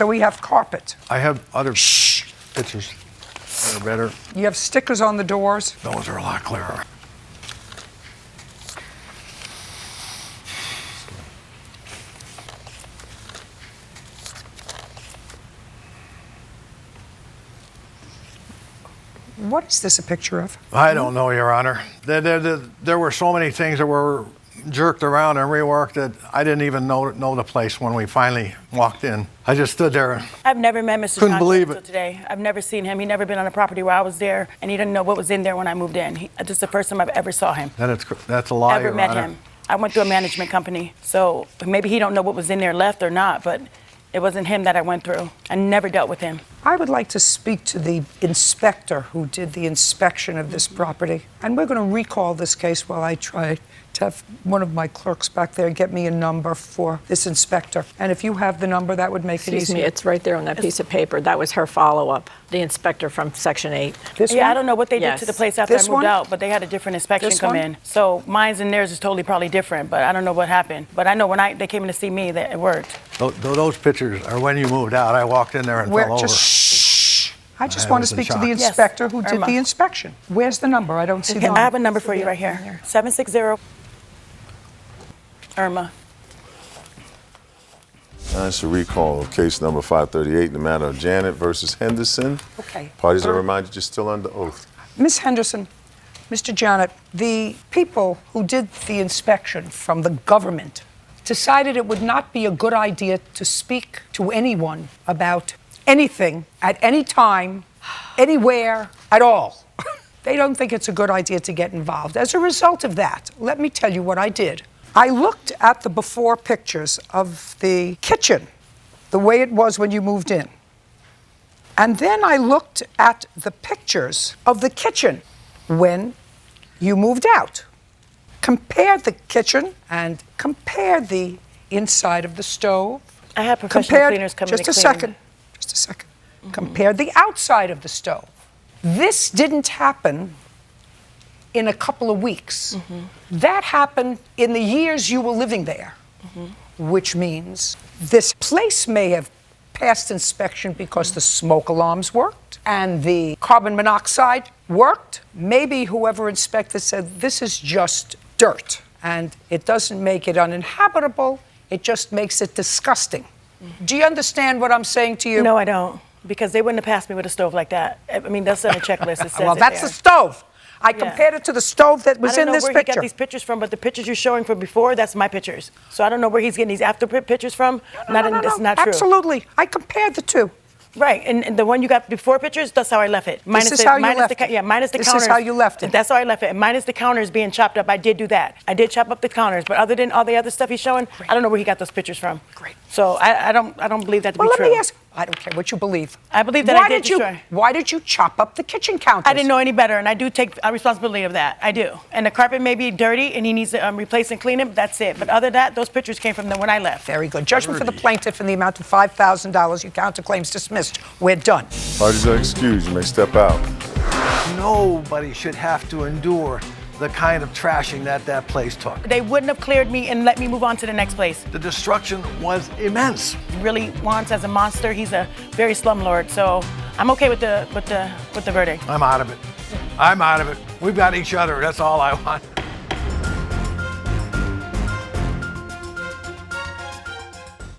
So we have carpet. I have other pictures that are better. You have stickers on the doors. Those are a lot clearer. What is this a picture of? I don't know, Your Honor. There were so many things that were jerked around and reworked that I didn't even know the place when we finally walked in. I just stood there. I've never met Mr. Couldn't believe until it. today. I've never seen him. He never been on a property where I was there, and he didn't know what was in there when I moved in. This is the first time I've ever saw him. That's a lie, Ever Your met Honor. him. I went through a management company, so maybe he don't know what was in there left or not, but it wasn't him that I went through. I never dealt with him. I would like to speak to the inspector who did the inspection of this property. And we're going to recall this case while I try to have one of my clerks back there get me a number for this inspector. And if you have the number, that would make it Excuse me, easier. it's right there on that piece of paper. That was her follow-up, the inspector from Section 8. This Yeah, one? I don't know what they did to the place after This I moved one? out, but they had a different inspection This come one? in. So mine's and theirs is totally probably different, but I don't know what happened. But I know when they came in to see me that it worked. Those pictures are when you moved out. I walked in there and fell over. Shh. I just I want to was in speak to the shock. Yes, inspector who did Irma. the inspection. Where's the number? I don't see the I number. have a number for you right here. 760 Irma. It's a recall of case number 538 in the matter of Janet versus Henderson. Okay. Parties are reminded you're still under oath. Ms. Henderson, Mr. Janet, the people who did the inspection from the government decided it would not be a good idea to speak to anyone about anything at any time, anywhere, at all. They don't think it's a good idea to get involved. As a result of that, let me tell you what I did. I looked at the before pictures of the kitchen, the way it was when you moved in. And then I looked at the pictures of the kitchen when you moved out. Compared the kitchen and compared the inside of the stove. I had professional cleaners come in Just and a clean. second. Just a second. Compared the outside of the stove. This didn't happen in a couple of weeks. That happened in the years you were living there, which means this place may have passed inspection because the smoke alarms worked and the carbon monoxide worked. Maybe whoever inspected said, this is just dirt, and it doesn't make it uninhabitable, it just makes it disgusting. Do you understand what I'm saying to you? No, I don't, because they wouldn't have passed me with a stove like that. I mean, that's on a checklist. It says Well, it that's there. the stove. I compared it to the stove that was I don't in know this where picture. he got these pictures from, but the pictures you're showing from before, that's my pictures. So I don't know where he's getting these after pictures from. It's not true. Absolutely. I compared the two. Right, and the one you got before pictures, that's how I left it. This is how you left it. Yeah, minus the This counters. is how you left it. That's how I left it. And minus the counters being chopped up, I did do that. I did chop up the counters, but other than all the other stuff he's showing, I don't know where he got those pictures from. Great. So I don't believe that to Well, be let true. me ask. I don't care what you believe. I believe that I did destroy. Why did you chop up the kitchen counters? I didn't know any better, and I do take responsibility of that. I do. And the carpet may be dirty, and he needs to replace and clean it. That's it. But other than that, those pictures came from when I left. Very good. Judgment for the plaintiff in the amount of $5,000. Your counterclaims dismissed. We're done. Parties are excused. You may step out. Nobody should have to endure the kind of trashing that place took. They wouldn't have cleared me and let me move on to the next place. The destruction was immense. Really wants as a monster. He's a very slumlord. So I'm okay with the verdict. I'm out of it. I'm out of it. We've got each other. That's all I want.